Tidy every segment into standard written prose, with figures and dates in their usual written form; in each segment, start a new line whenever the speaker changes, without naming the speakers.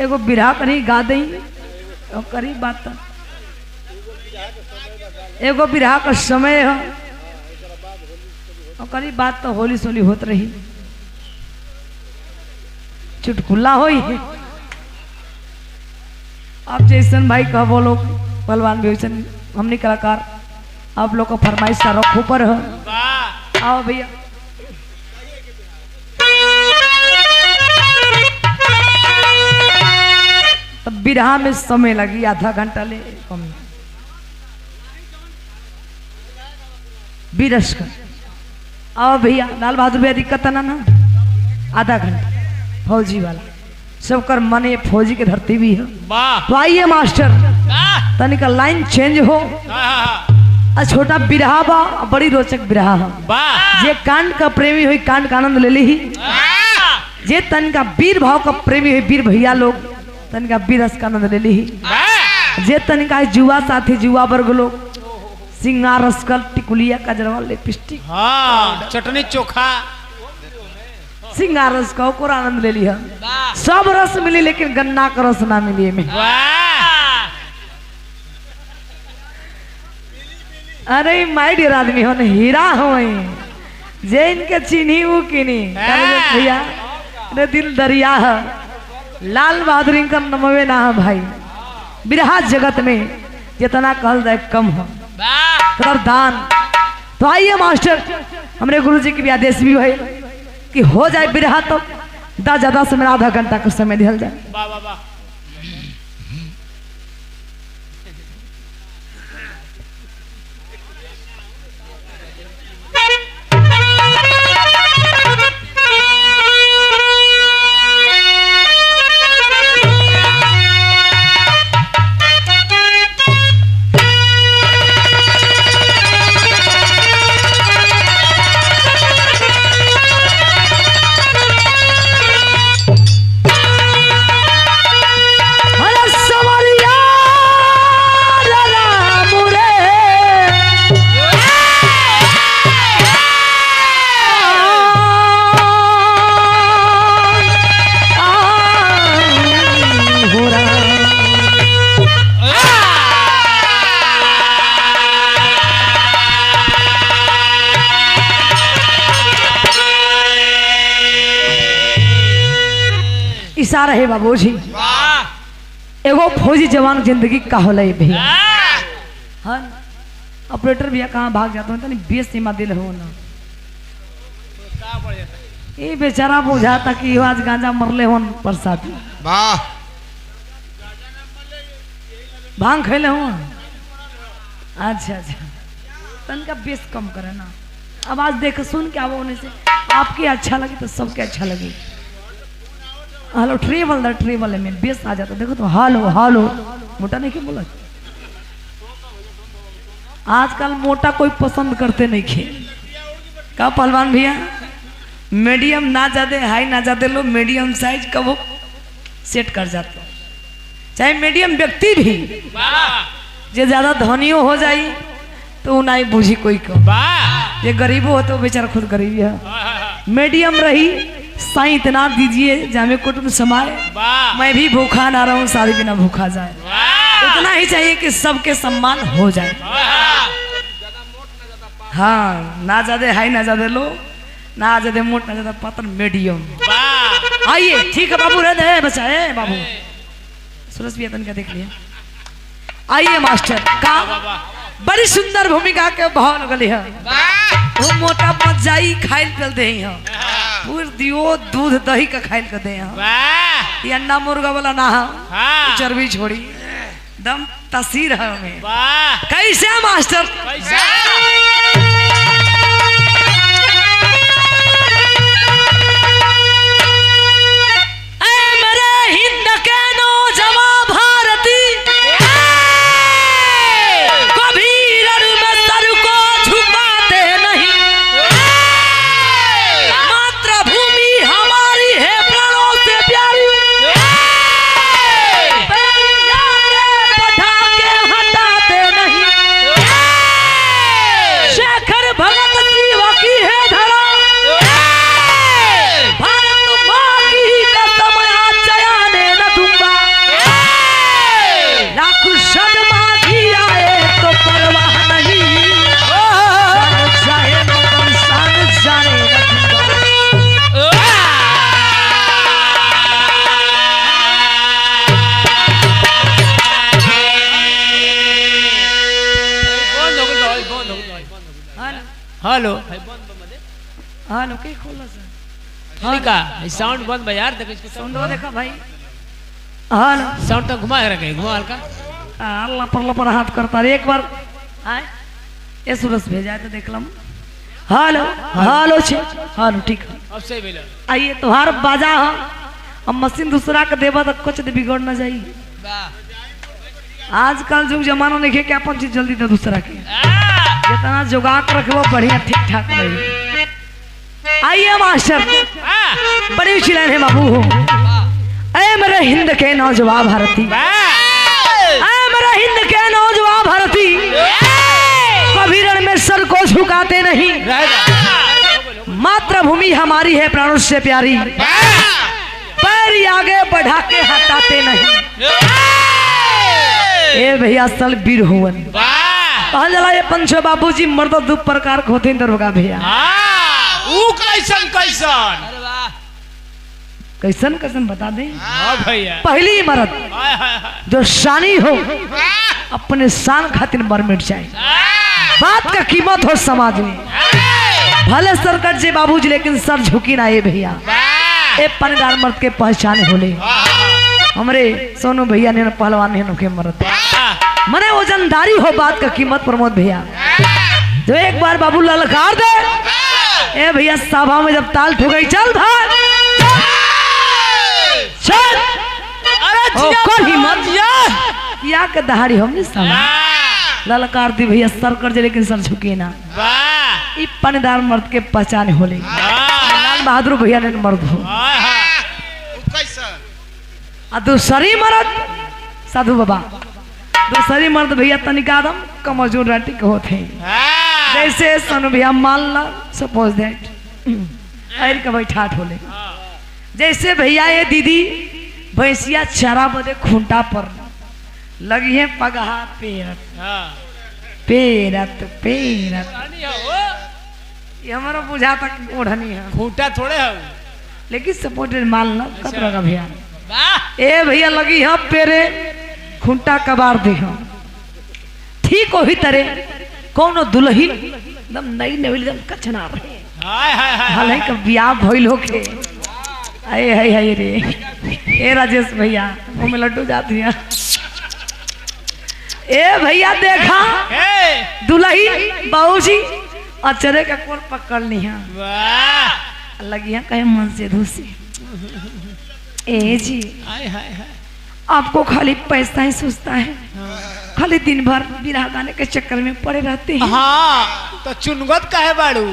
एगो बिरहा करी गा दई और करी बात एगो बिरहा का समय है और करी बात तो होली सोली होत रही चुटकुला होई आप जैसन भाई कह बोलो पहलवान भी वैसन हमने कलाकार आप लोग का फरमाइश का रख ऊपर है आओ भैया तब बिरहा में समय लगी आधा घंटा ले कम बीरस का आओ भैया लाल बहादुर भैया दिक्कत है ना आधा घंटा फौजी वाला सबकर मने फौजी के धरती भी है तो आइए मास्टर तनिका लाइन चेंज हो छोटा बिरहा बा बड़ी रोचक बिरहा है जे कांड का प्रेमी हुई कांड का आनंद ले ली जे तनिका वीर भाव का प्रेमी हुई वीर भैया लोग तनिका वीर रस का आनंद ले ली जे तनिका जुआ साथी जुआ वर्ग लोग सिंगार रस का टिकुलिया कजरवा लिपस्टिक
चटनी चोखा
सिंगार रस का ओकर आनंद ले लिया सब रस मिली लेकिन गन्ना का रस ना मिली में अरे माय डियर आदमी हो हीरा हो जे इनके चीनी वो किनी भैया अरे दिल दरिया है लाल बहादुर इनका नमवे ना है भाई बिरहा जगत में जितना कहल जाए कम हो दान तो आइए मास्टर हमारे गुरु जी की भी आदेश भी है कि हो जाए बिरहा तो ज्यादा से मेरा आधा घंटा का समय दिया जाए इशारा है बाबूजी एगो फौजी जवान जिंदगी का होला भैया हाँ ऑपरेटर भैया कहाँ भाग जाते हैं तो नहीं बेस सीमा दिल हो ना ये बेचारा बुझाता कि आज गांजा मरले हो प्रसाद भांग खैले हो अच्छा अच्छा तन का बेस कम करे ना आवाज देख सुन के आवा होने से आपके अच्छा लगे तो सबके अच्छा लगे हेलो ट्रेवल में बेस आ जाता देखो तो हालो मोटा नहीं क्यों बोला आजकल मोटा कोई पसंद करते नहीं खे का पहलवान भैया मीडियम ना ज्यादा हाई ना ज्यादा लो मीडियम साइज का वो सेट कर जाते चाहे मीडियम व्यक्ति भी जे ज्यादा धनियो हो जाई तो नहीं बुझी कोई को ये गरीबो हो तो बेचारा खुद गरीबी है मीडियम रही साईं इतना दीजिए जामे कुटुंब समाए मैं भी भूखा ना रहूं शादी बिना भूखा जाए इतना ही चाहिए कि सबके सम्मान हो जाए हाँ ना ज्यादा हाई ना ज्यादा लो ना ज्यादा मोट ना ज्यादा पतन मीडियम आइए ठीक है बाबू रहे बच्चा है बाबू सुरेश भी अपन का देख लिया आइए मास्टर का बड़ी सुंदर भूमिका के भाव लगल है वो मोटा मत जाई खाइल पेल दे पूर दियो दूध दही का खाइल कर दे ये अंडा मुर्गा वाला ना है चर्बी छोड़ी दम तसीर है हमें कैसे मास्टर मेरे हिंद के नौजवान भारती
हेलो
हेलो के खोला सर
का साउंड बंद बा यार, देख इसको
साउंड देखा भाई। हेलो
साउंड तो घुमा रखे, घुमा हल्का।
अल्लाह पर लपर हाथ करता रे एक बार आए ये सूरज भेजा है तो देख लम। हेलो हेलो छे हेलो ठीक है
अब सही बोला।
आइए तोहार बाजा है, अब मशीन दूसरा के देवा तो कुछ तो बिगड़ ना जाई। आजकल जो जमाना नहीं क्या अपन चीज जल्दी दे दूसरा के, जितना जुगा के रखे वो बढ़िया ठीक ठाक रही। आइए मास्टर बड़ी ऊंची लाइन है बाबू हो। ऐ मेरे हिंद के नौजवान भारती, ऐ मेरे हिंद के नौजवान भारती, कभी रण में सर को झुकाते नहीं, मातृभूमि हमारी है प्राणों से प्यारी, पैर आगे बढ़ा के हटाते नहीं। ए भैया सल वीर हुवन कहल जाला ये पंचो बाबूजी मर्द दो प्रकार के होते दरोगा भैया।
ऊ कैसन कैसन
कैसन कैसन बता दे
भैया।
पहली मर्द जो शानी हो अपने शान खातिर मर मिट जाए, बात का कीमत हो समाज में, भले सर कट जे बाबूजी लेकिन सर झुकी ना ये भैया। ए पनेदार मर्द के पहचान होले हमरे सोनू भैया ने पहलवान ने के मर्द मने वजनदारी हो, बात का कीमत प्रमोद भैया। जो एक बार बाबू ललकार दे ए भैया सभा में जब ताल ठुक गई चल भाग चल, अरे कोई हिम्मत या के दहाड़ी हमने सभा ललकार दी भैया सर कर जे लेकिन सर झुके ना। ई पनेदार मर्द के पहचान होले लाल बहादुर भैया ने मर्द हो। आ दूसरी मर्द साधु बाबा, दूसरी मर्द भैया तनिकादम कमजोर राटी के होते हैं, जैसे सोनू भैया मान ला सपोज दैट ऐर के बैठा होले, जैसे भैया ये दीदी भैंसिया चारा बदे खूंटा पर लगी है पगहा पेरत पेरत पेरत, ये हमारा बुझा तक ओढ़नी है
खूंटा थोड़े है,
लेकिन सपोज मान ला कतरा का भैया ए भैया लगी है पेरे खूंटा कबार दे हम ठीक वही तरह कौनो दुल्हन एकदम नई नवी एकदम कचना रहे हालांकि का ब्याह भइल होके आए हाय हाय रे ए राजेश भैया वो में लड्डू जाती है। ए भैया देखा दुल्हन बाबूजी अचरे का कौन पकड़ ली है लगी है कहे मन से धूसी। ए जी आपको खाली पैसा ही सोचता है, खाली दिन भर बिरहा गाने के चक्कर में पड़े रहते हैं।
हाँ तो चुनगत काहे बाड़ू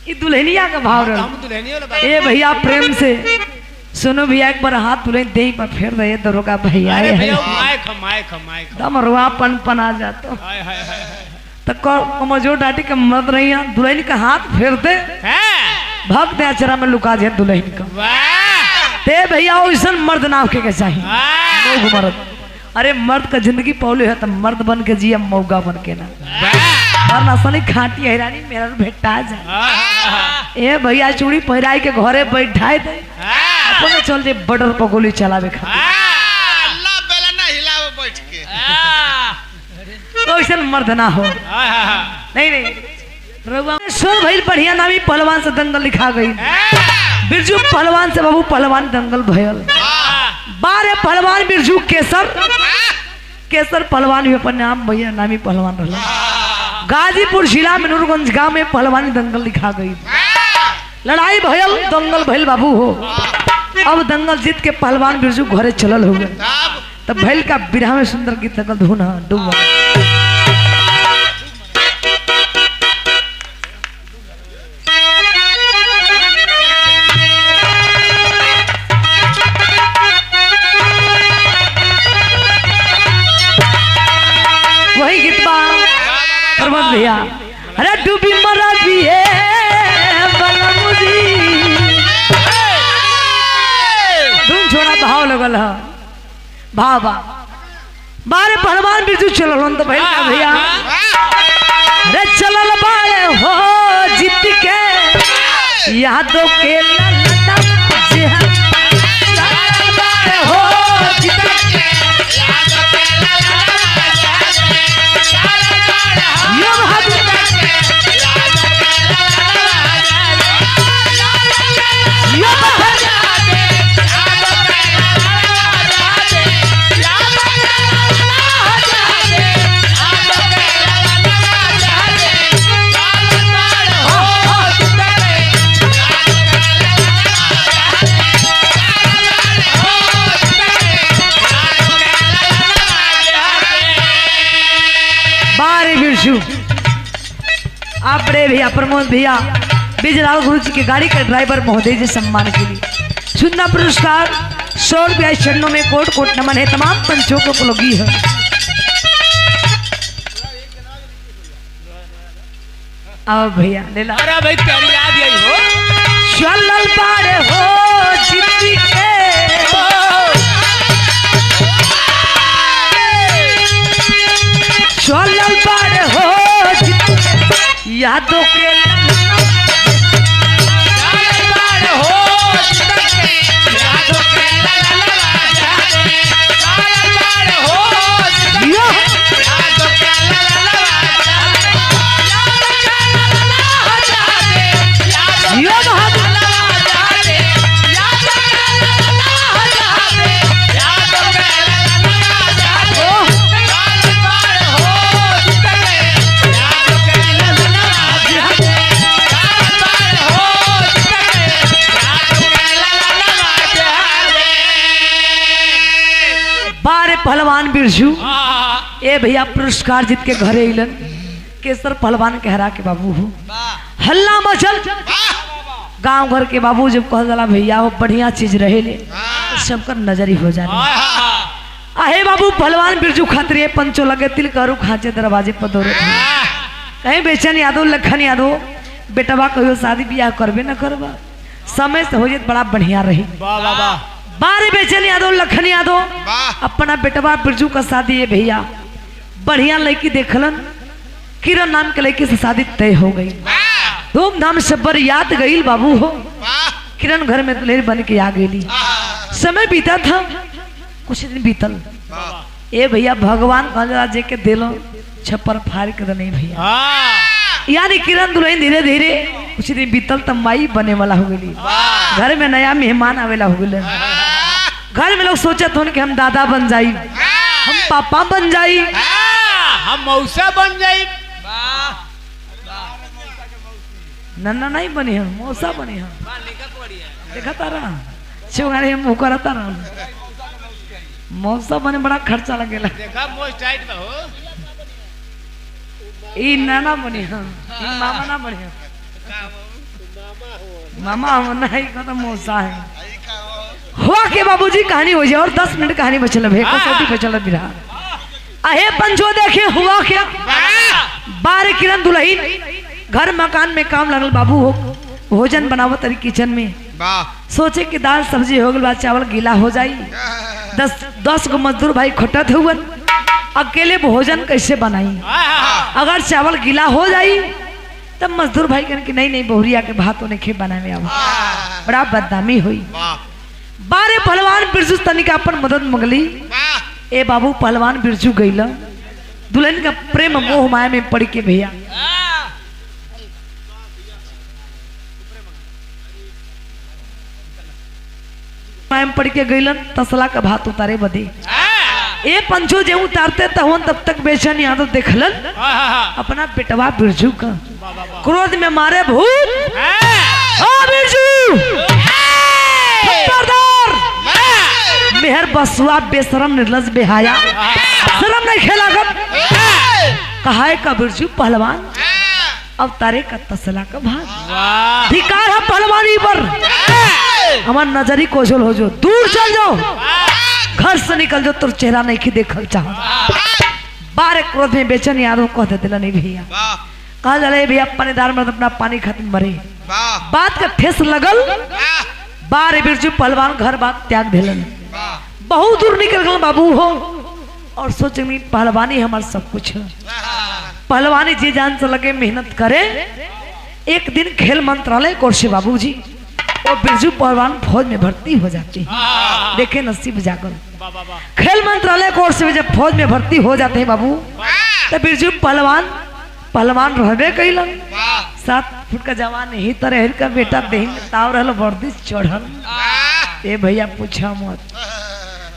ये दुल्हनिया का भाव रहा। ए भैया प्रेम से सुनो भैया एक बार हाथ दुल्हन दे पर फेर दे दरोगा भैया दम रुआ पन आ जाता तो कमजोर डाटी के मत रही दुल्हन का हाथ फेर दे भक्त अचरा में लुका दिया दुल्हन का ते भैया वैसा मर्द ना होके चाहिए मर्द। अरे मर्द का जिंदगी पौले है तो मर्द बन के जिया मौगा बन के ना वरना असली खाटी हैरानी मेरा भेटा जाए। ए भैया चूड़ी पहराई के घरे बैठाए दे अपने चल जे बॉर्डर पर गोली चलावे खातिर
अल्लाह बेला ना हिलावे बैठ के
तो ऐसा मर्द ना हो। नहीं नहीं सुन भाई बढ़िया नामी पहलवान से दंगल लिखा गई, बिरजू पहलवान से बाबू पहलवान दंगल भयल, बारे पहलवान बिरजू केसर केसर पहलवान भी अपन नाम भैया नामी पहलवान रहा। गाजीपुर जिला में नूरगंज गांव में पहलवानी दंगल लिखा गई, लड़ाई भयल दंगल भयल बाबू हो। अब दंगल जीत के पहलवान बिरजू घरे चलल हो गए तब भैल का बिरहा में सुंदर गीत दंगल धुन डूब वही गीत बा प्रमोद भैया। अरे डूबी मरा भी है धूम छोड़ा भाव लगल है भाव बा बारे पहलवान बिरजू चलल तो भैया अरे चलल बारे हो जीत के यादों के हो जीत के बारे बिरजू आप बड़े भैया प्रमोद भैया बिजलाल गुरु जी की गाड़ी के ड्राइवर महोदय जी सम्मान के लिए सुंदर पुरस्कार 100 रुपया चरणों में कोट कोट नमन है तमाम पंचों को उपयोगी है। आओ भैया ले ला।
अरे भाई तेरी याद यही हो
चलल बाड़े हो जिंदगी के चलल बाड़े हो यादों के पहलवान बिरजू ए भैया पुरस्कार जीत के घरे अलन केसर पहलवान के हरा के बाबू हो हल्ला मचल गांव घर के बाबू जब कह जाला भैया वो बढ़िया चीज रहे ले सबका नजर ही हो जाए आहे बाबू पहलवान बिरजू खतरे पंचो लगे तिल करू खांचे दरवाजे पर दौड़े कहीं बेचन यादव लखन यादव बेटवा कहो शादी ब्याह करबे न करबा समय से हो जाए बड़ा बढ़िया रही बारे बेचन यादव लखन यादव अपना बेटवा बिरजू का शादी है भैया बढ़िया लड़की देखलन किरण नाम के लड़की से शादी तय हो गई धूमधाम से बरियात गई बाबू हो किरण घर में दुल्हन बन के आ गई समय बीता था कुछ दिन बीतल ए भैया भगवान कहला जे के दिलो छप्पर फाड़ के नहीं भैया यानी किरण दुल्हन धीरे धीरे कुछ दिन बीतल तब माई बने वाला हो गई घर में नया मेहमान आवेला हो गए घर में लोग सोचत हो कि हम दादा बन जाई हम पापा बन जाई
हम मौसा बन जाई
नन्ना नहीं बनी हम मौसा बनी हम देखा तारा शिवगाड़ी हम मुकर तारा मौसा बने बड़ा खर्चा लगेला
देखा मोस्ट टाइट में हो
ई नाना बनी हम ई मामा ना बनी हम मामा हम नहीं को तो मौसा है हुआ के बाबूजी कहानी हो जाए और 10 मिनट कहानी बचल है कसौटी बचल बिरहा अहे पंचो देखे हुआ क्या बारे किरण दुल्हन घर मकान में काम लगल बाबू हो भोजन बनावत तरी किचन में सोचे कि दाल सब्जी हो गल चावल गीला हो जाई 10 गो मजदूर भाई खटत हुए अकेले भोजन कैसे बनाई अगर चावल गीला हो जाई तब मजदूर भाई कहन कि नहीं बहुरिया के भात होने खे बनावे आवा बड़ा बदनामी हुई बारे पहलवान बिरजू तनिका अपन मदद मंगली ए बाबू पहलवान बिरजू गईला दुल्हन का प्रेम मोह माया में पड़ के भैया माया में पड़ के गईलन तसला का भात उतारे बदे ए पंचो जे उतारते तहन तब तक बेचैन यादव देखलन अपना बेटवा बिरजू का क्रोध में मारे भूत ओ बिरजू मेहर बसुआ बेशरम निर्लज बेहाया शर्म नहीं खेला कहा है का बिरजू पहलवान अब तारे का तसला का भाग धिकार है पहलवानी पर हमार नजरी कोझल हो जो दूर चल जाओ घर से निकल जाओ तुर चेहरा नहीं की देखल चाह बारे क्रोध में बेचैन यादव कह देते नहीं भैया कहा चले भैया पानीदार मर्द अपना पानी खत्म मरे बात का ठेस लगल बारे बिरजू पहलवान घर बात त्याग दिलन बहुत दूर निकल गए बाबू हो और सोचेंगे पहलवानी हमार सब कुछ है पहलवानी जी जान से लगे मेहनत करे एक दिन खेल मंत्रालय कोर्स से बाबूजी और बिरजू पहलवान फौज में भर्ती हो जाते हैं देखे नसीब जाकर खेल मंत्रालय कोर्स में जब फौज में भर्ती हो जाते हैं बाबू तो बिरजू पहलवान रहबे कैलन 7 फुट का जवान ही तरह का बेटा देह में ताव रहल वर्दी चढ़ल ए भैया पूछा मत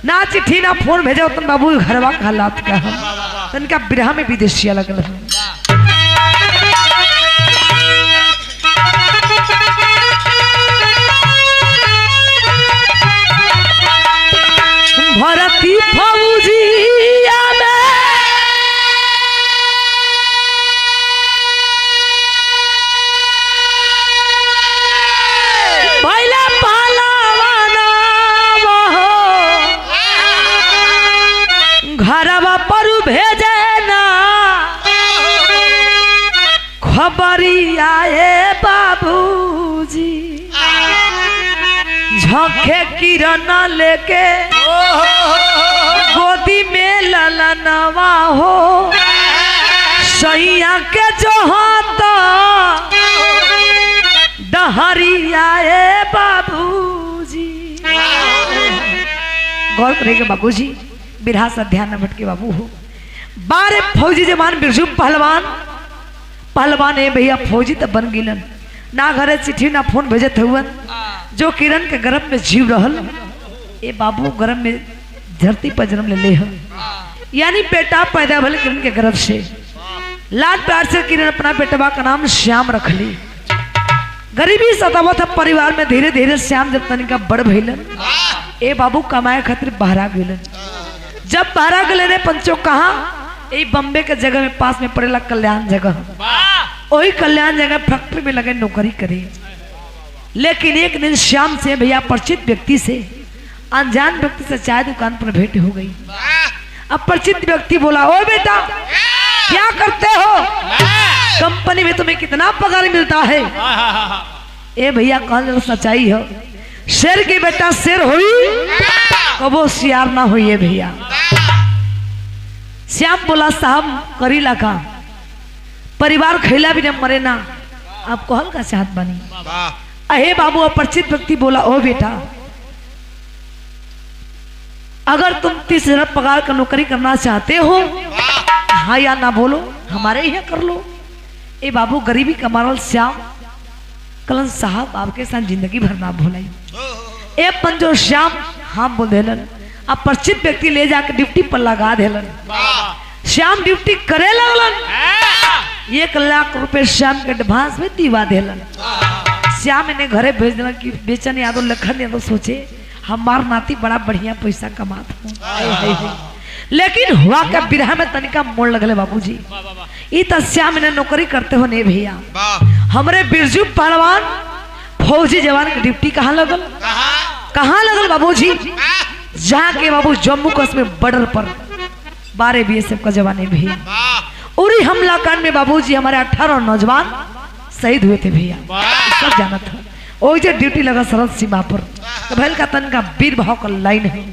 ना चिट्ठी ना फोन भेजा तुम बाबू घरवा का हालात का तनका बिरहा में विदेशिया लगल भरती फौजिया में आए बाबूजी झोंके किरण लेके गोदी में ललनवा हो सैया के जो हाथ डहरी आए बाबूजी। गौर करेंगे बाबूजी, बिरहा से ध्यान न भटके बाबू हो। बारे फौजी जवान बिरजू पहलवान है भैया फौजी तो बन गिलन ना घरे चिट्ठी ना फोन भेजत हुआ जो किरण के गर्भ में जीव रहल ए बाबू गर्भ में धरती पर जन्म ले ले यानी बेटा पैदा भले किरण के गर्भ से लाड प्यार से किरण अपना बेटवा का नाम श्याम रख ली। गरीबी सतावत था परिवार में, धीरे धीरे श्याम जब तनिका बड़ भइलन ए बाबू कमाए खातिर बहरा गइलन। जब बहरा गए रे पंचो कहा यही बम्बे के जगह में पास में पड़ेला कल्याण जगह, वही कल्याण जगह फैक्ट्री में लगे नौकरी करे। लेकिन एक दिन श्याम से भैया परिचित व्यक्ति से अनजान व्यक्ति से चाय दुकान पर भेंट हो गई। अब परिचित व्यक्ति बोला ओ बेटा क्या करते हो, कंपनी में तुम्हें कितना पगार मिलता है। ए भैया कहल सच्चाई हो, शेर की बेटा शेर हुई कबो सियार ना हुई है भैया। श्याम बोला साहब करी लगा परिवार खैला भी न मरे ना, आप कहल का चाहत बनी। अहे बाबू अपरिचित व्यक्ति बोला ओ बेटा अगर तुम 30,000 पगार का नौकरी करना चाहते हो हाँ या ना बोलो, हमारे यहाँ कर लो। ए बाबू गरीबी का मारल श्याम कलन साहब आपके साथ जिंदगी भर ना भूलाई। ए पंजो श्याम हाँ बोल देलन। अब परिचित व्यक्ति ले जाकर ड्यूटी पर लगा देलन। श्याम ड्यूटी करे लगलन। 1 लाख रुपए श्याम के एडवांस में दीवा देलन। श्याम इन्हें घरे भेज देना कि बेचन यादव लखन यादव सोचे हमार नाती बड़ा बढ़िया पैसा कमाता हूँ। लेकिन हुआ क्या बिरहा में तनिका मोड़ लगले बाबूजी। श्याम इन्हें नौकरी करते हो नहीं भैया, हमरे बिरजू पहलवान फौजी जवान की ड्यूटी कहाँ लगल, कहाँ लगल बाबूजी, जहाँ के बाबू जम्मू कश्मीर बॉर्डर पर 12 BSF का जवान है भैया। उरी हमला कांड में बाबूजी हमारे 18 नौजवान शहीद हुए थे भैया, सब जाना था। वो जो ड्यूटी लगा सरहद सीमा पर, तो भैल का तन का वीर भाव का लाइन है।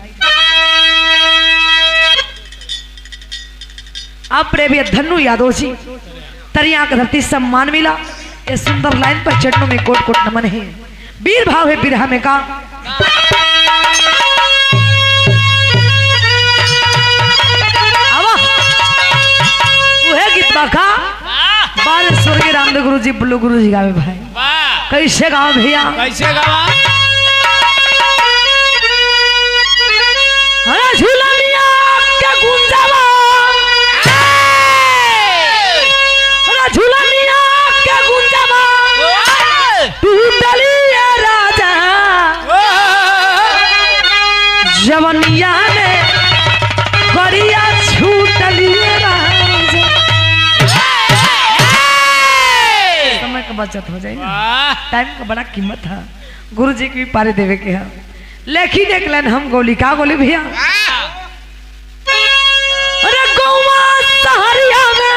अब प्रेमी धन्नु यादव जी तरिया का धरती सम्मान मिला। ये सुंदर लाइन पर चरणों में कोट कोट नमन है, वीर भाव है बिरहा में का। वह गीत बाका बाल स्वर्गीय रामदेव गुरु जी बुल्लू गुरु जी गावे भाई। कैसे गाओ भैया,
कैसे गावा?
अरे झूलनिया क्या गुंजावा, अरे झूलनिया क्या गुंजावा, तू डलिया राजा जवनिया ने करिया छूटलिए राजा। समय का बचत हो जाएगा, टाइम का बड़ा कीमत है, गुरु जी की भी पारे देवे के है। लेकिन एक लाइन हम गोली का गोली भैया, अरे गौवा सहरिया में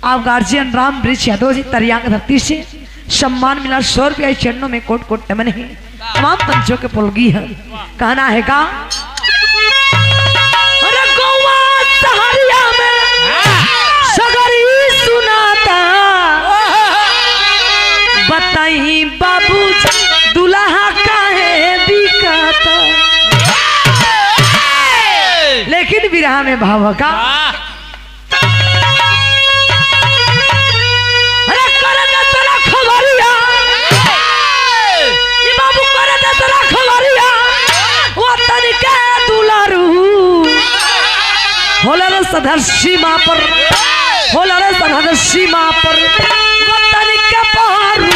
आप गार्जियन राम वृक्ष यादव जी तरिया की धरती से सम्मान मिला। 100 रुपया चरणों में कोट कोट नमन है, तमाम पंचों के पुलगी है। कहना है का अरे गौवा सहरिया में सगरी सुनाता बताई बाबू दुल्हा काहे बिकाता। लेकिन विरहा में भाव का अरे करे दे तेरा खबरिया, ये बाबू करे दे तेरा खबरिया, वो तनिका दुलारू होला रे सधर सीमा पर, होला रे सधर सीमा पर वो तनिका पहरू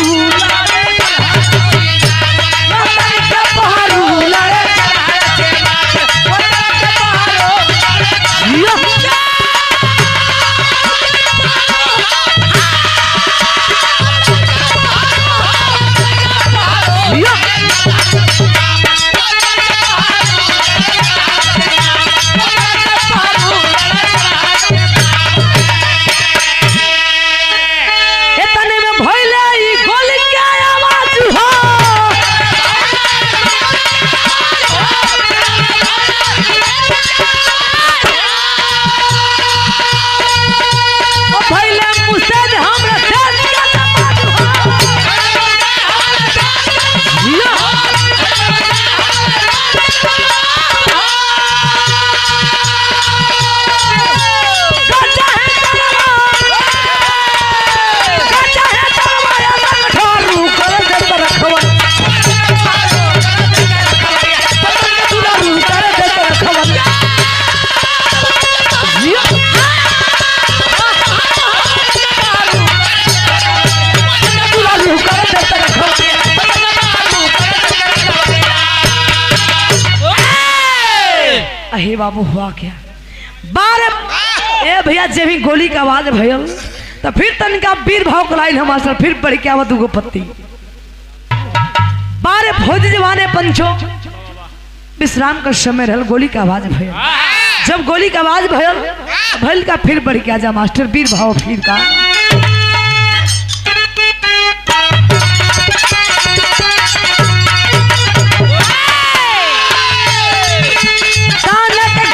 अहे बाबू हुआ क्या बारे ए भैया जब ही गोली का आवाज भयल तो फिर तनिका वीर भाव कलाई हम मास्टर फिर बढ़ के आवत दुगो पत्ती बारे फौजी जवाने पंचो विश्राम का समय रहल गोली का आवाज भयल जब गोली का आवाज भयल भयल का फिर बढ़ के आजा मास्टर वीर भाव फिर का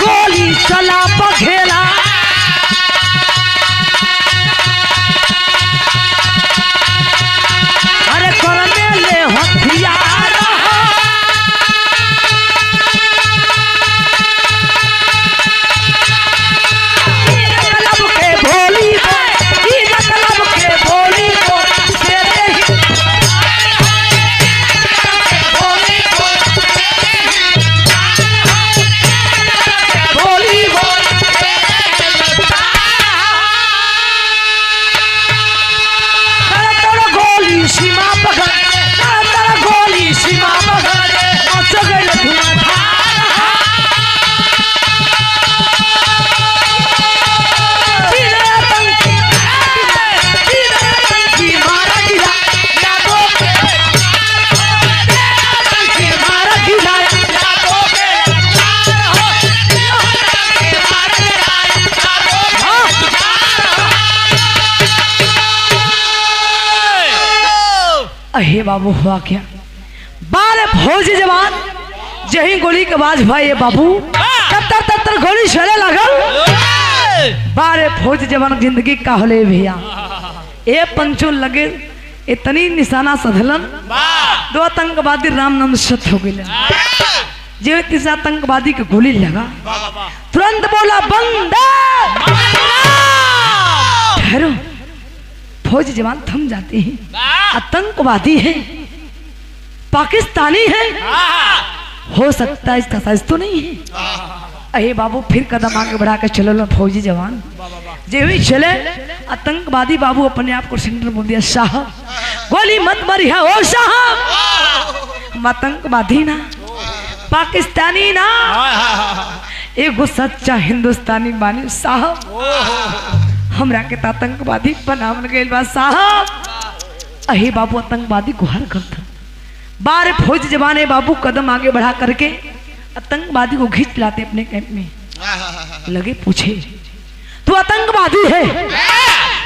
गोली चला पखेला अरे करने ले हथियार कलब के भोली कलब के भोली अहे बाबू हुआ क्या बारे फौजी जवान जही गोली के आवाज भाई बाबू तर गोली चले लगल बारे फौजी जवान जिंदगी का होले भैया ए पंचो लगे इतनी निशाना सधलन दो आतंकवादी राम नाम सत हो गए जो तीसरा आतंकवादी के गोली लगा तुरंत बोला बंद ठहरो फौजी जवान थम जाते हैं आतंकवादी है पाकिस्तानी है हो सकता है इसका साइज तो नहीं है अहे बाबू फिर कदम आगे बढ़ा के चलो फौजी जवान जो ही चले आतंकवादी बाबू अपने आप को सेंटर बोल दिया साहब गोली मत मारी है ओ साहब आतंकवादी ना पाकिस्तानी ना एगो सच्चा हिंदुस्तानी बानी साहब हमरा के आतंकवादी बनावन गए बा साहब अहे बाबू आतंकवादी गुहार करता बारे फौज जवाने बाबू कदम आगे बढ़ा करके आतंकवादी को खींच लाते अपने कैंप में लगे पूछे तू आतंकवादी है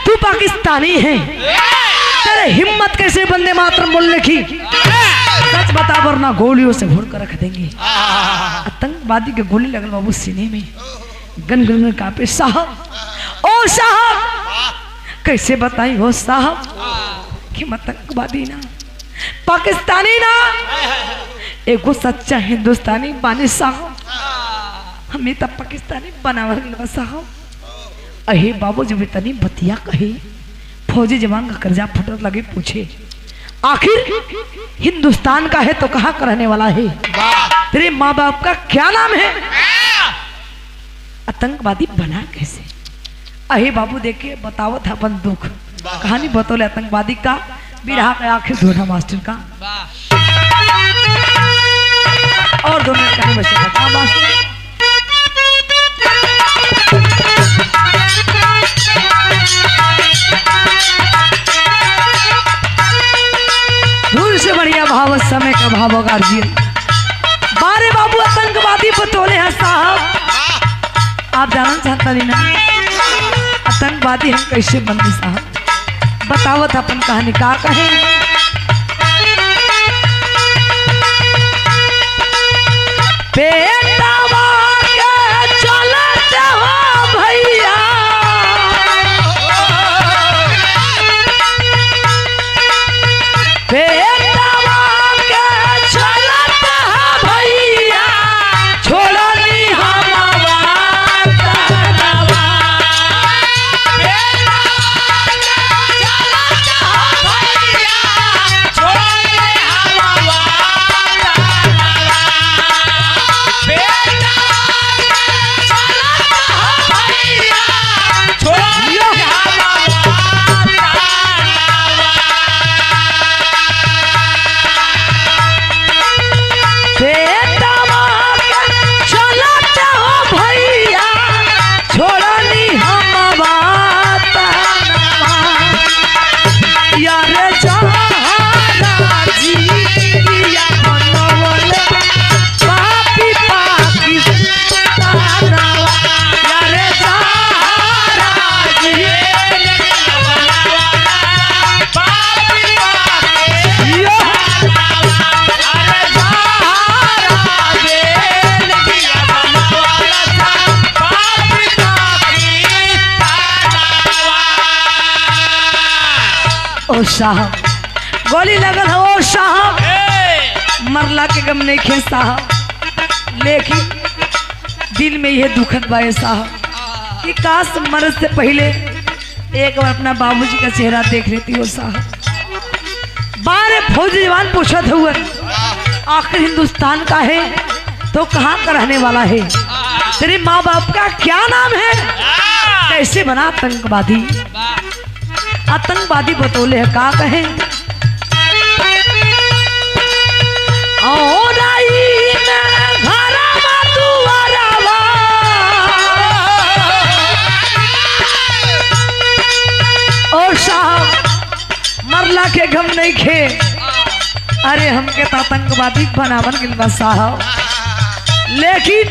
तू पाकिस्तानी है तेरे हिम्मत कैसे बंदे मातरम बोलने की सच बता वरना गोलियों से भोर कर रख देंगे आतंकवादी के गोली लगल बाबू सीने में गन गन कांपे साहब ओ साहब कैसे बताई हो साहब कि आतंकवादी ना पाकिस्तानी ना एगो सच्चा हिंदुस्तानी बानी साहब हमें तब पाकिस्तानी बनावल साहब अहे बाबू जब इतनी बतिया कही फौजी जवान का कर्जा फटक लगे पूछे आखिर हिंदुस्तान का है तो कहाँ का रहने वाला है तेरे माँ बाप का क्या नाम है आतंकवादी बना कैसे अहे बाबू देखे बताओ था अपन दुख कहानी बतौले आतंकवादी का बिरहा का आखिर धोना मास्टर का और दोनों कहानी बचे मास्टर दूर से बढ़िया भाव समय का भाव गार्जियन बारे बाबू आतंकवादी बतौले हैं साहब आप जानना चाहता नहीं ना आतंकवादी हम कैसे बंदी साहब बतावत अपन कहानी का कहे बेटावा के चलते हो भैया बेटावा के चलते हो भैया छोड़नी हमारा
पे
ओ साहब गोली लगल है ओ साहब मरला के गम नहीं खे साहब लेकिन दिल में यह दुखद बाए साहब कि काश मरद से पहले एक बार अपना बाबूजी का चेहरा देख लेती हो साहब। बारे फौजी जवान पूछत हुए आखिर हिंदुस्तान का है तो कहाँ का रहने वाला है, तेरे माँ बाप का क्या नाम है, कैसे बना आतंकवादी। आतंकवादी बतौले है का कहे ओ साहब मरला के गम नहीं खे अरे हमके तो आतंकवादी बनावन गिल साहब लेकिन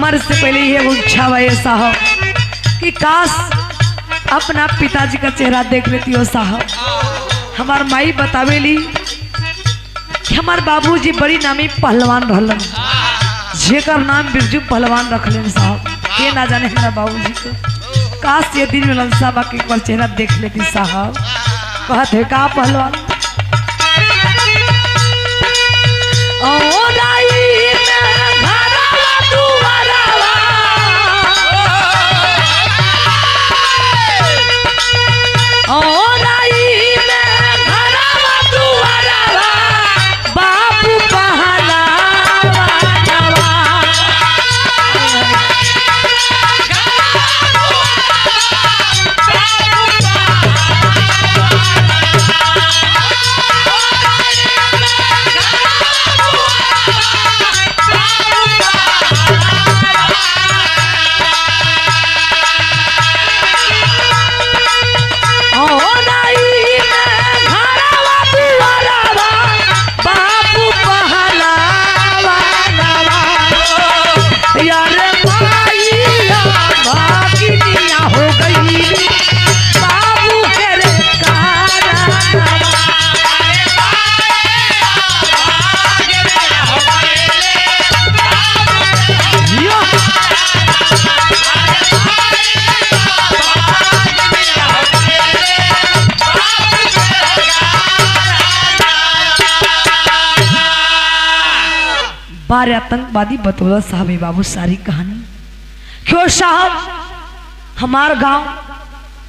मर से पहले ये इच्छा हुआ साहब कि काश अपना पिताजी का चेहरा देख लेती हो साहब। हमार माई बतावेली कि हमार बाबूजी बड़ी नामी पहलवान रहलन जेकर नाम बिरजू पहलवान रखलन साहब। के ना जाने हमारा बाबूजी को काश ये दिन मिलन साहब के एक बार चेहरा देख लेती साहब। कहत है का पहलवान बारे आतंकवादी बतौला साहब बाबू सारी कहानी। क्यों साहब हमार गांव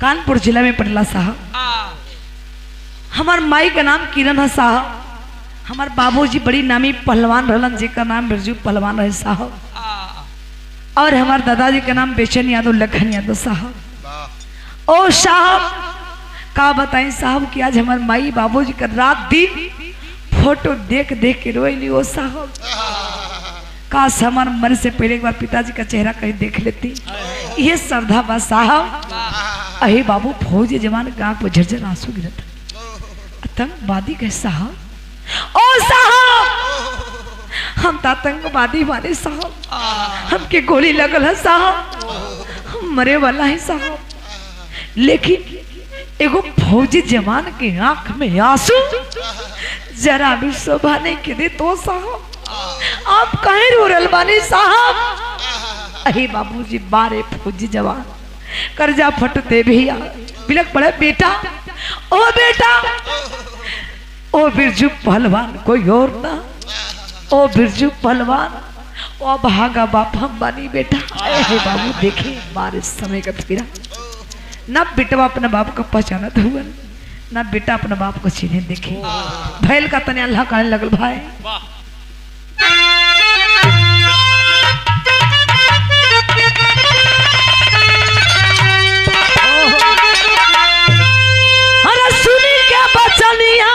कानपुर जिला में पड़ला साहब। हमार माई का नाम किरण है साहब। हमार बाबूजी बड़ी नामी पहलवान रहलन जेकर नाम बिरजू पहलवान रहे साहब। और हमार दादाजी का नाम बेचन यादव लखन यादव साहब। ओ साहब का बताएं साहब कि आज हमार माई बाबूजी का रात दिन फोटो देख देख के रोई ली। ओ साहब काश हमार मर से पहले एक बार पिताजी का चेहरा कहीं देख लेती। ये श्रद्धा बा साहब। अहे बाबू फौजी जवान गांव पर झरझर आंसू गिरत आतंकवादी के साहब। ओ साहब हम तो आतंकवादी वाले साहब हमके गोली लगल है साहब हम मरे वाला है साहब। लेकिन एगो फौजी जवान के आंख में आंसू जरा भी शोभा नहीं के दे तो साहब आप कहीं रो रहे बानी साहब। अहे बाबूजी बारे फौजी जवान कर्जा फटते भैया बिलक पड़े बेटा ओ बेटा ओ बिरजू पहलवान कोई और ना ओ बिरजू पहलवान ओ भागा बाप हम बानी बेटा। अरे बाबू देखे बारे समय का फिरा ना बेटा अपना बाप का पहचाना हुआ ना बेटा अपना बाप को छीने देखे भैल का तने अल्लाह कहने लगल भाई अरे सुनी के बचनिया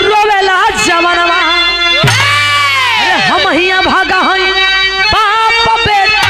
रोवेला जवानवा अरे हम हिया भागा हई बाप बेटा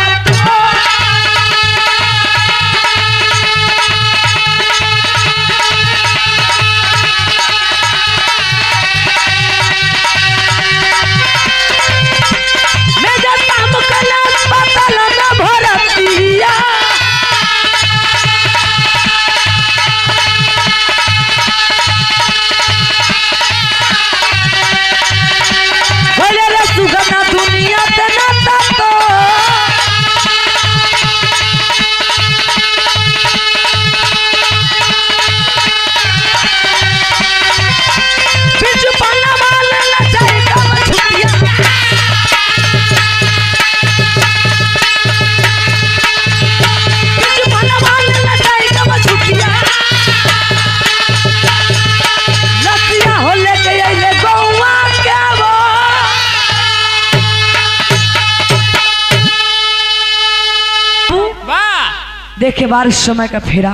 देखे बारिश समय का फेरा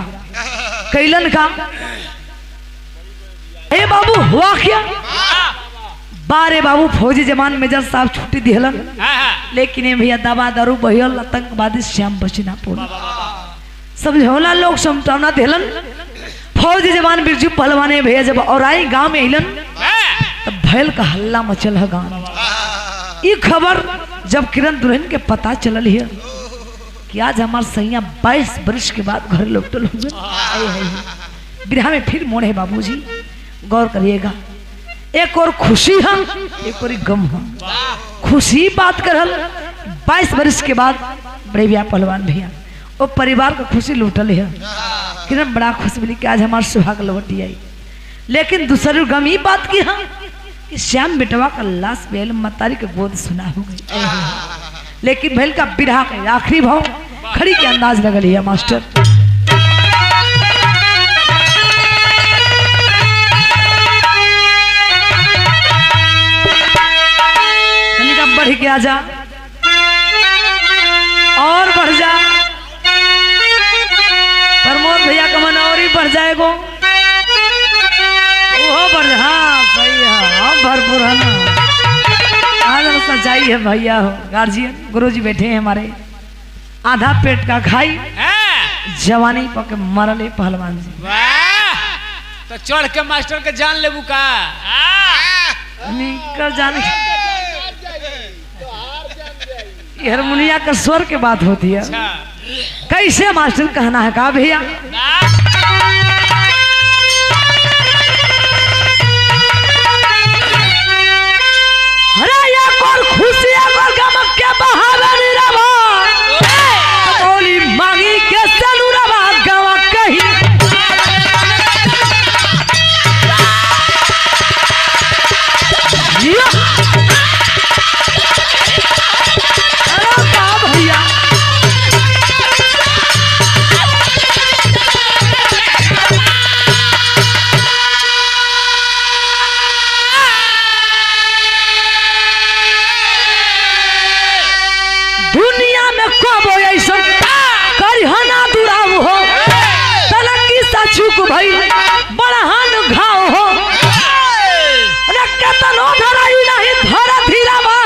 कैलन का ए बाबू हुआ क्या बारे बाबू फौजी जवान मेजर साहब छुट्टी दिहलन लेकिन ये भैया दबा दारू बहियल आतंकवादी श्याम बसिनापुर समझौला लोग समझौना दिहलन फौजी जवान बिरजू पहलवान भैया जब और आई गांव में अलन तब भैल का हल्ला मचल है गांव। ये खबर जब किरण दुल्हन के पता चलल है कि आज हमार सैया 22 वर्ष के बाद घर लौटल हो बिरहा में फिर मोड़ है बाबूजी गौर करिएगा। एक और खुशी हम एक और गम हम खुशी बात करल 22 वर्ष के बाद बड़े भैया पहलवान भैया वो परिवार का खुशी लूटल है किरण बड़ा खुश मिली कि आज हमार सुहाग लौटी आई। लेकिन दूसरी गम ही बात की हम कि श्याम बेटवा का लाश बेल मतारी के गोद सुना हो गई। लेकिन भैल का बिरहा का आखिरी भाव खड़ी के अंदाज लगल है मास्टर। बढ़ के आ जा और बढ़ जा प्रमोद भैया का मन और ही बढ़ जाएगो वो बढ़ जा। हाँ सही है भरपूर है ना आज सच्चाई है भैया हो गार्जियन गुरुजी बैठे हैं हमारे आधा पेट का खाई जवानी पके मरले पहलवान जी
तो चढ़ के मास्टर के जान लेबू का
निकल जाने हारमोनिया का स्वर के बात होती है। कैसे मास्टर कहना है का भैया खुशी के बहावे बोली मांगी के सलूरवा गवा कहीं भाई बड़हन घाव हो केतनो धराई नहीं धरा धीरावा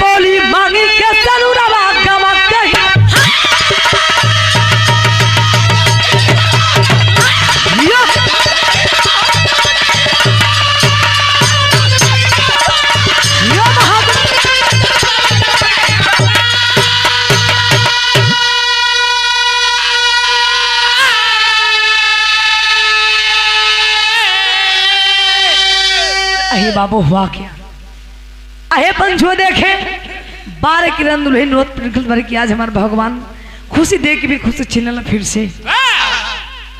बोली मांगी के सलूरवा गवा कहीं अहे बाबू हुआ क्या अहे पंचो देखे 12 किरण दुल्हन रोत भर की आज हमारे भगवान खुशी दे के भी खुशी छीनल फिर से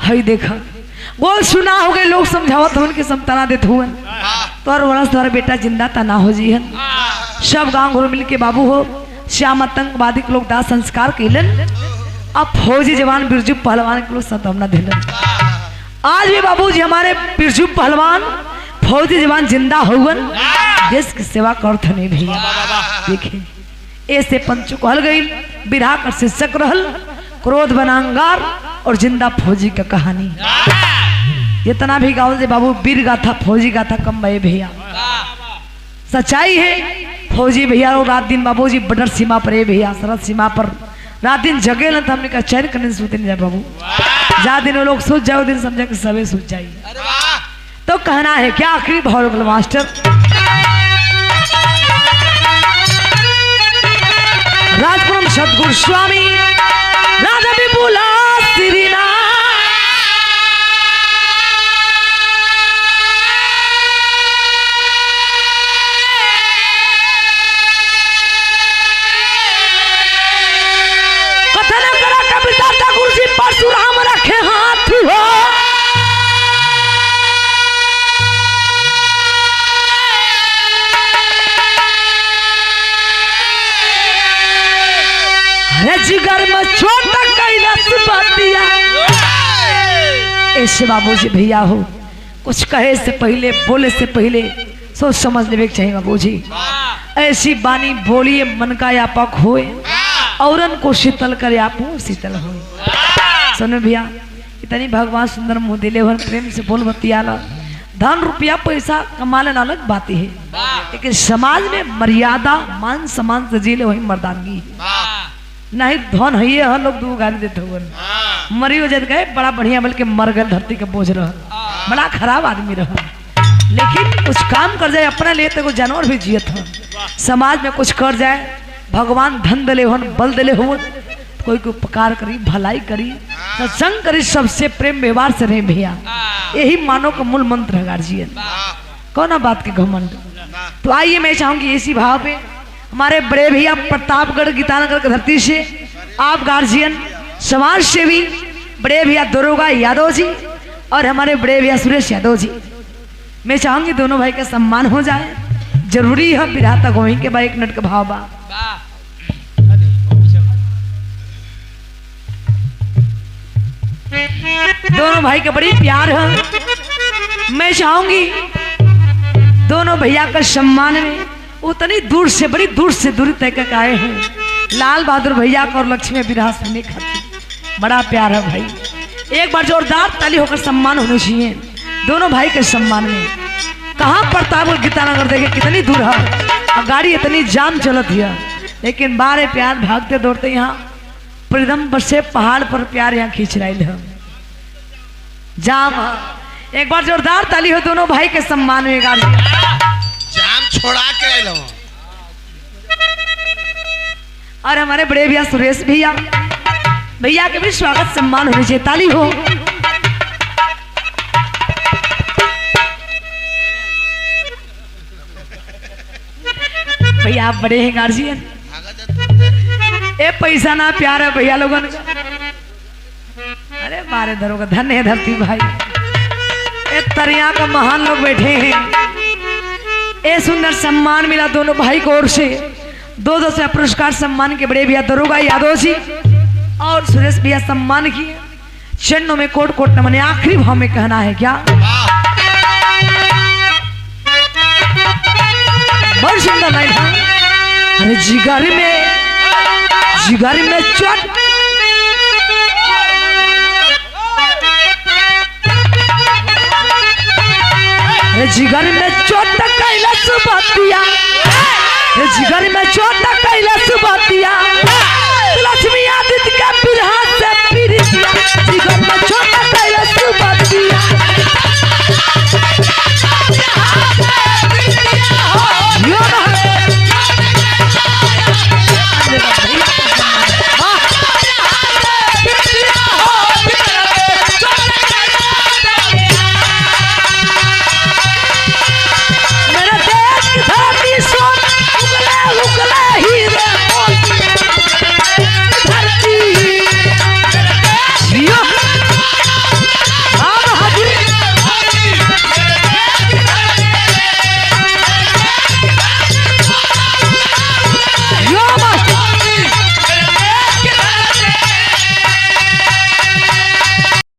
हई देखा बोल सुना हो गए लोग समझावत हो उनके समतना देते हुए तो और वर्ष तुम्हारा बेटा जिंदा ता ना हो जी है सब गांव घर मिल के बाबू हो श्याम आतंकवादी के लोग दाह संस्कार कैलन अब फौजी जवान बिरजू पहलवान के लोग सतमना दिलन। आज भी बाबूजी हमारे बिरजू पहलवान फौजी जवान जिंदा होवन देश की सेवा करत नहीं भैया देखिए ऐसे पंचो कहल गई बिरहा कर शीर्षक रहल क्रोध बनांगार और जिंदा फौजी का कहानी। इतना भी गाँव से बाबू वीर गाथा फौजी गाथा कम भय भैया सच्चाई है फौजी भैया और रात दिन बाबूजी बॉर्डर सीमा पर भैया सरहद सीमा पर रात दिन जगे न तो हमने कहा चैन करने से सोते नहीं जाए बाबू जा दिन लोग सोच जाओ दिन समझा कि सबे सोच जाइए तो कहना है क्या आखिरी भाव मास्टर राजपुरम सदगुरु स्वामी राधा विपुला श्रीना कथन करा कविता ठाकुर जी परशुराम रखे हाथ हो जिगर में छोटा कैलाश बातिया ऐसे बाबूजी भैया हो कुछ कहे से पहले बोले से पहले सोच समझ लेवे चाहिए बाबूजी ऐसी बानी बोलिए मन का या पक होए औरन को शीतल करे आपो शीतल हो। सुनो भैया, इतनी भगवान सुंदर मुँह दिले भर प्रेम से बोल बतियाला। धन रुपया पैसा कमा लेना अलग बात है, लेकिन समाज में मर्यादा मान सम्मान से जी ले वही मर्दानगी है। नहीं धन है ये लोग दो गाली देते हुए मरी हो जाते गए बड़ा बढ़िया, बल्कि मर गए धरती के बोझ रहा, बड़ा खराब आदमी रहा। लेकिन कुछ काम कर जाए अपने लिए तो जानवर भी जियत है। समाज में कुछ कर जाए, भगवान धन दिले हो बल दिले हो, कोई को उपकार करी भलाई करी सत्संग करी, सबसे प्रेम व्यवहार से रहे भैया, यही मानव का मूल मंत्र है गार्जियन। कौन बात के घमंड। तो आइए मैं चाहूंगी इसी भाव पे हमारे बड़े भैया प्रतापगढ़ गीतानगर की धरती से आप गार्जियन समाज सेवी बड़े भैया दरोगा यादव जी और हमारे बड़े भैया सुरेश यादव जी, मैं चाहूंगी दोनों भाई का सम्मान हो जाए, जरूरी है विधाता गोविंद के भाई एक मिनट का भाव बा। दोनों भाई का बड़ी प्यार है, मैं चाहूंगी दोनों भैया का सम्मान में उतनी दूर से बड़ी दूर से दूरी तय कर आए हैं लाल बहादुर भैया को और लक्ष्मी विराह सुनने खातिर। बड़ा प्यार है भाई, एक बार जोरदार ताली होकर सम्मान होना चाहिए दोनों भाई के सम्मान में। कहाँ प्रतापगढ़ गीतानगर देखे कितनी दूर है और गाड़ी इतनी जाम चलत है, लेकिन बारे प्यार भागते दौड़ते यहाँ प्रीतम से पहाड़ पर प्यार यहाँ खींच रही है जाम। एक बार जोरदार ताली हो दोनों भाई के सम्मान में। गाड़ी
जाम छोड़ा के आइल हूं।
और हमारे बड़े भैया सुरेश भैया, भैया के भी स्वागत सम्मान होने चाहिए, ताली हो। भैया आप बड़े हैं गार्जियन, ए पैसा ना प्यार है भैया लोगन का। अरे मारे धरोगा धन्य है धरती भाई, ए तरिया का महान लोग बैठे हैं। ए सुंदर सम्मान मिला दोनों भाई को ओर से, दो से पुरस्कार सम्मान के बड़े भैया दरोगा यादव जी और सुरेश भैया सम्मान किए। चरणों में कोट कोट नमन। आखिरी भाव में कहना है क्या, बहुत सुंदर लाइन है। अरे जिगर में चोट जिगर में चोट कैला सुबतिया, जिगर में चोट कैला सुबतिया, लक्ष्मी आदित्य का बिरहा से